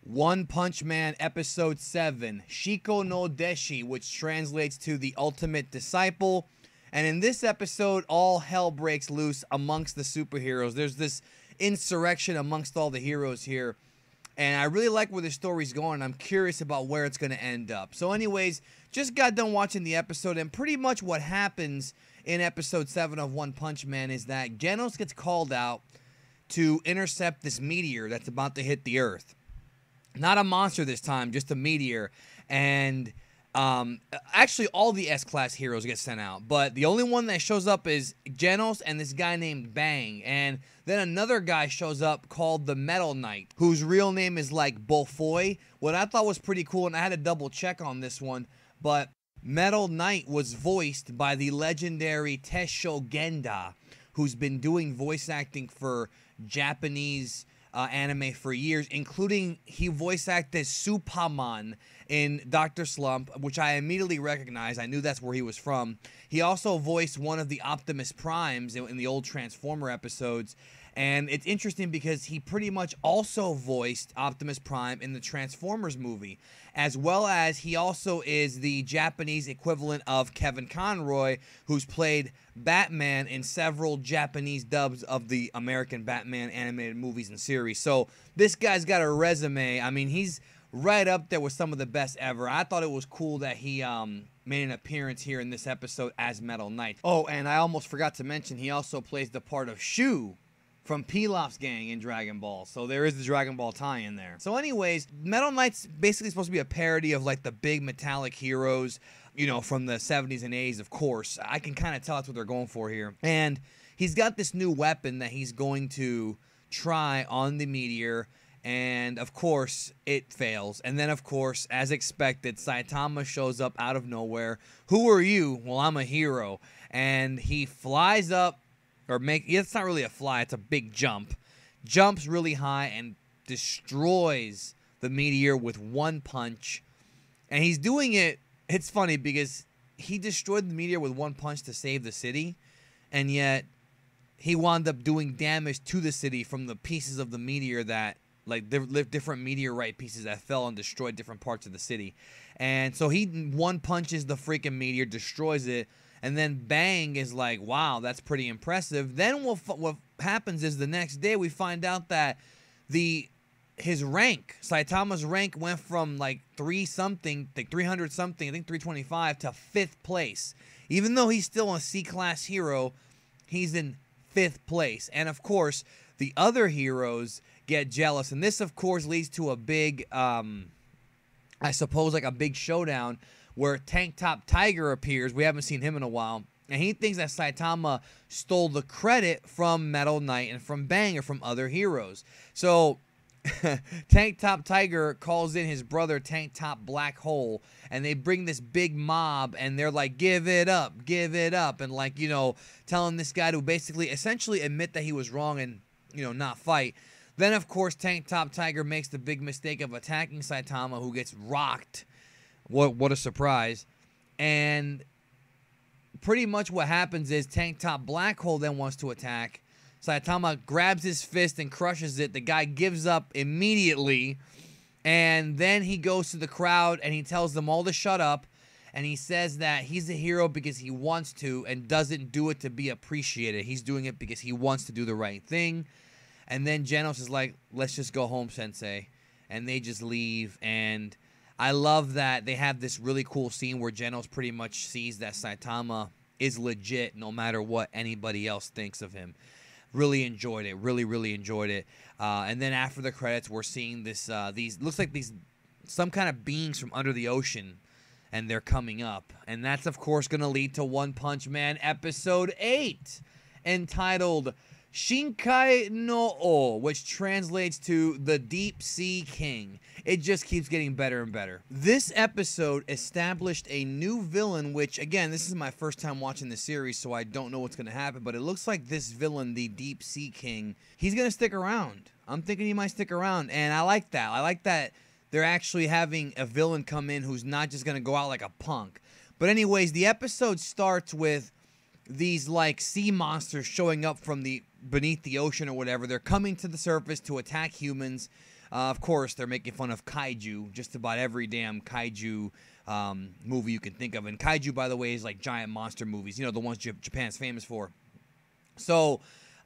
One Punch Man Episode 7, Shiko no Deshi, which translates to the ultimate disciple. And in this episode, all hell breaks loose amongst the superheroes. There's this insurrection amongst all the heroes here. And I really like where the story's going. I'm curious about where it's going to end up. So anyways, just got done watching the episode. And pretty much what happens in Episode 7 of One Punch Man is that Genos gets called out to intercept this meteor that's about to hit the Earth. Not a monster this time, just a meteor. And actually all the S-Class heroes get sent out. But the only one that shows up is Genos and this guy named Bang. And then another guy shows up called the Metal Knight, whose real name is like Bofoy. What I thought was pretty cool, and I had to double check on this one, but Metal Knight was voiced by the legendary Tesho Genda, who's been doing voice acting for Japanese anime for years, including he voice acted Supaman in Dr. Slump, which I immediately recognized. I knew that's where he was from. He also voiced one of the Optimus Primes in the old Transformer episodes. And it's interesting because he pretty much also voiced Optimus Prime in the Transformers movie, as well as he also is the Japanese equivalent of Kevin Conroy, who's played Batman in several Japanese dubs of the American Batman animated movies and series. So this guy's got a resume. I mean, he's right up there with some of the best ever. I thought it was cool that he made an appearance here in this episode as Metal Knight. Oh, and I almost forgot to mention, he also plays the part of Shu from Pilaf's gang in Dragon Ball. So there is the Dragon Ball tie-in there. So anyways, Metal Knight's basically supposed to be a parody of like the big metallic heroes, you know, from the 70s and 80s, of course. I can kind of tell that's what they're going for here. And he's got this new weapon that he's going to try on the meteor. And of course, it fails. And then of course, as expected, Saitama shows up out of nowhere. Who are you? Well, I'm a hero. And he flies up, it's not really a fly, it's a big jump. Jumps really high and destroys the meteor with one punch. And he's doing it, it's funny because he destroyed the meteor with one punch to save the city. And yet, he wound up doing damage to the city from the pieces of the meteor that, like, different meteorite pieces that fell and destroyed different parts of the city. And so he one punches the freaking meteor, destroys it. And then Bang is like, wow, that's pretty impressive. Then what happens is the next day we find out that his rank, Saitama's rank, went from like 300-something, I think 325, to 5th place. Even though he's still a C-class hero, he's in 5th place. And of course, the other heroes get jealous. And this, of course, leads to a big, I suppose, like a big showdown where Tank Top Tiger appears. We haven't seen him in a while. And he thinks that Saitama stole the credit from Metal Knight and from Bang or from other heroes. So Tank Top Tiger calls in his brother Tank Top Black Hole. And they bring this big mob. And they're like, give it up, give it up. And like, you know, telling this guy to basically essentially admit that he was wrong and, you know, not fight. Then, of course, Tank Top Tiger makes the big mistake of attacking Saitama, who gets rocked. What a surprise. And pretty much what happens is Tank Top Black Hole then wants to attack. Saitama grabs his fist and crushes it. The guy gives up immediately. And then he goes to the crowd and he tells them all to shut up. And he says that he's a hero because he wants to and doesn't do it to be appreciated. He's doing it because he wants to do the right thing. And then Genos is like, let's just go home, Sensei. And they just leave. And I love that they have this really cool scene where Genos pretty much sees that Saitama is legit no matter what anybody else thinks of him. Really enjoyed it. Really enjoyed it. And then after the credits, we're seeing this, looks like some kind of beings from under the ocean, and they're coming up. And that's, of course, going to lead to One Punch Man Episode 8, entitled Shinkai no O, which translates to the Deep Sea King. It just keeps getting better and better. This episode established a new villain, which, again, this is my first time watching the series, so I don't know what's going to happen, but it looks like this villain, the Deep Sea King, he's going to stick around. I'm thinking he might stick around, and I like that. I like that they're actually having a villain come in who's not just going to go out like a punk. But anyways, the episode starts with these like sea monsters showing up from beneath the ocean or whatever. They're coming to the surface to attack humans. Of course, they're making fun of kaiju, just about every damn kaiju movie you can think of. And kaiju, by the way, is like giant monster movies, the ones Japan's famous for. So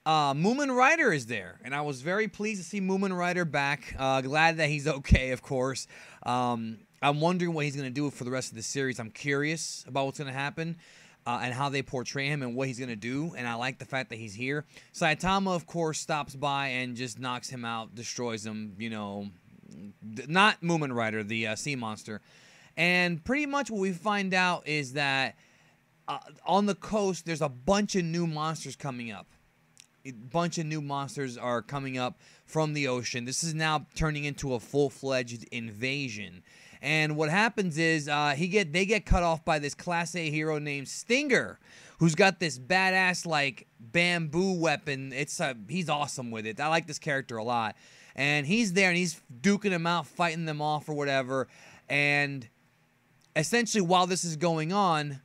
Moomin Rider is there, and I was very pleased to see Moomin Rider back. Glad that he's okay, of course. I'm wondering what he's going to do for the rest of the series. I'm curious about what's going to happen and how they portray him and what he's going to do, and I like the fact that he's here. Saitama, of course, stops by and just knocks him out, destroys him, not Moomin Rider, the sea monster. And pretty much what we find out is that on the coast, there's a bunch of new monsters coming up. A bunch of new monsters are coming up from the ocean. This is now turning into a full-fledged invasion. And what happens is they get cut off by this Class A hero named Stinger, who's got this badass like bamboo weapon. He's awesome with it. I like this character a lot. And he's there and he's duking them out, fighting them off or whatever. And essentially while this is going on,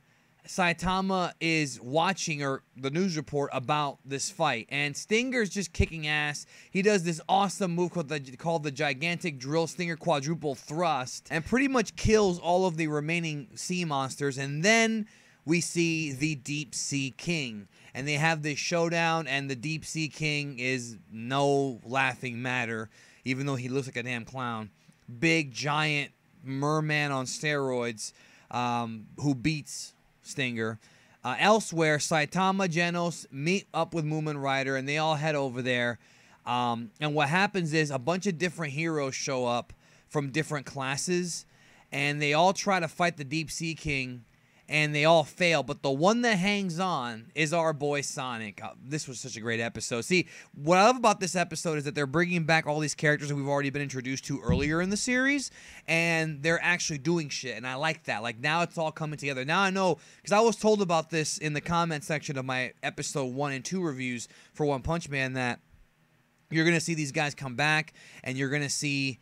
Saitama is watching the news report about this fight, and Stinger's just kicking ass. He does this awesome move called the Gigantic Drill Stinger Quadruple Thrust, and pretty much kills all of the remaining sea monsters. And then we see the Deep Sea King, and they have this showdown, and the Deep Sea King is no laughing matter, even though he looks like a damn clown. Big, giant merman on steroids who beats Stinger. Elsewhere, Saitama, Genos meet up with Moomin Rider, and they all head over there. And what happens is a bunch of different heroes show up from different classes, and they all try to fight the Deep Sea King, and they all fail. But the one that hangs on is our boy Sonic. This was such a great episode. See, what I love about this episode is that they're bringing back all these characters that we've already been introduced to earlier in the series, and they're actually doing shit, and I like that. Like, now it's all coming together. Now I know, because I was told about this in the comment section of my episode 1 and 2 reviews for One Punch Man, that you're going to see these guys come back, and you're going to see,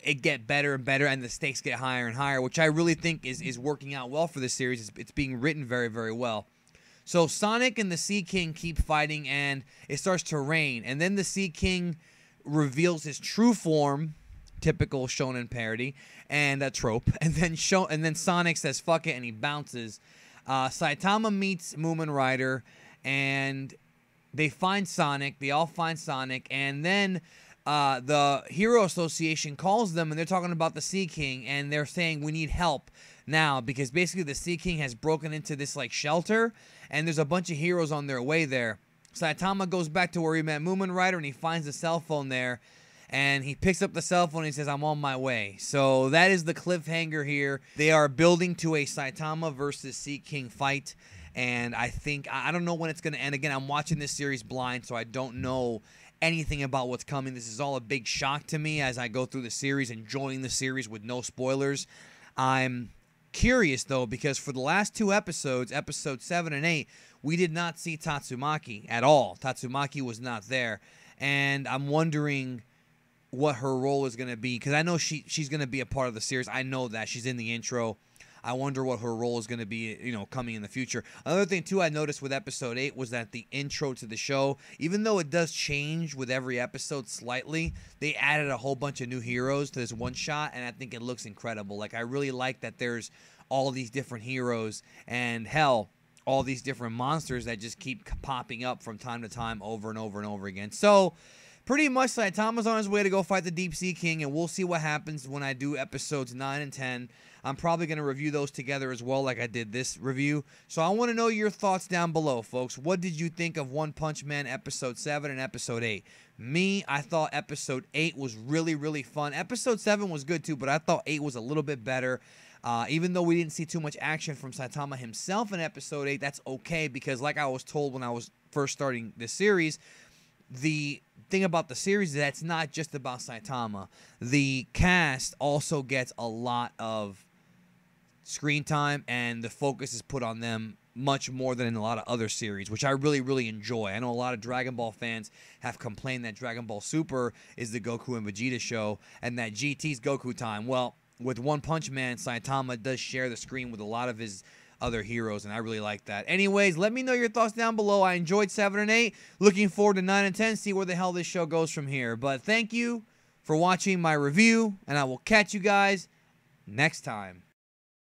it get better and better, and the stakes get higher and higher, which I really think is working out well for this series. It's being written very, very well. So Sonic and the Sea King keep fighting, and it starts to rain. And then the Sea King reveals his true form, typical shonen parody, and a trope. And then Sonic says, fuck it, and he bounces. Saitama meets Moomin Rider, and they find Sonic. They all find Sonic, and then the Hero Association calls them, and they're talking about the Sea King, and they're saying we need help now because basically the Sea King has broken into this like shelter, and there's a bunch of heroes on their way there. Saitama goes back to where he met Moomin Rider, and he finds the cell phone there, and he picks up the cell phone and he says, I'm on my way. So that is the cliffhanger here. They are building to a Saitama versus Sea King fight, and I don't know when it's going to end. Again, I'm watching this series blind, so I don't know anything about what's coming. This is all a big shock to me as I go through the series, enjoying the series with no spoilers. I'm curious, though, because for the last 2 episodes, episodes 7 and 8, we did not see Tatsumaki at all. Tatsumaki was not there, and I'm wondering what her role is going to be, because I know she's going to be a part of the series. I know that. She's in the intro. I wonder what her role is going to be, coming in the future. Another thing, too, I noticed with episode 8 was that the intro to the show, even though it does change with every episode slightly, they added a whole bunch of new heroes to this one shot, and I think it looks incredible. Like, I really like that there's all these different heroes, and hell, all these different monsters that just keep popping up from time to time over and over and over again. So, pretty much Saitama's on his way to go fight the Deep Sea King, and we'll see what happens when I do episodes 9 and 10. I'm probably going to review those together as well like I did this review. So I want to know your thoughts down below, folks. What did you think of One Punch Man episode 7 and episode 8? Me, I thought episode 8 was really, really fun. Episode 7 was good too, but I thought 8 was a little bit better. Even though we didn't see too much action from Saitama himself in episode 8, that's okay, because like I was told when I was first starting this series, the thing about the series is that it's not just about Saitama. The cast also gets a lot of screen time, and the focus is put on them much more than in a lot of other series, which I really, really enjoy. I know a lot of Dragon Ball fans have complained that Dragon Ball Super is the Goku and Vegeta show, and that GT's Goku time. Well, with One Punch Man, Saitama does share the screen with a lot of his other heroes, and I really like that. Anyways, let me know your thoughts down below. I enjoyed 7 and 8. Looking forward to 9 and 10. See where the hell this show goes from here. But thank you for watching my review, and I will catch you guys next time.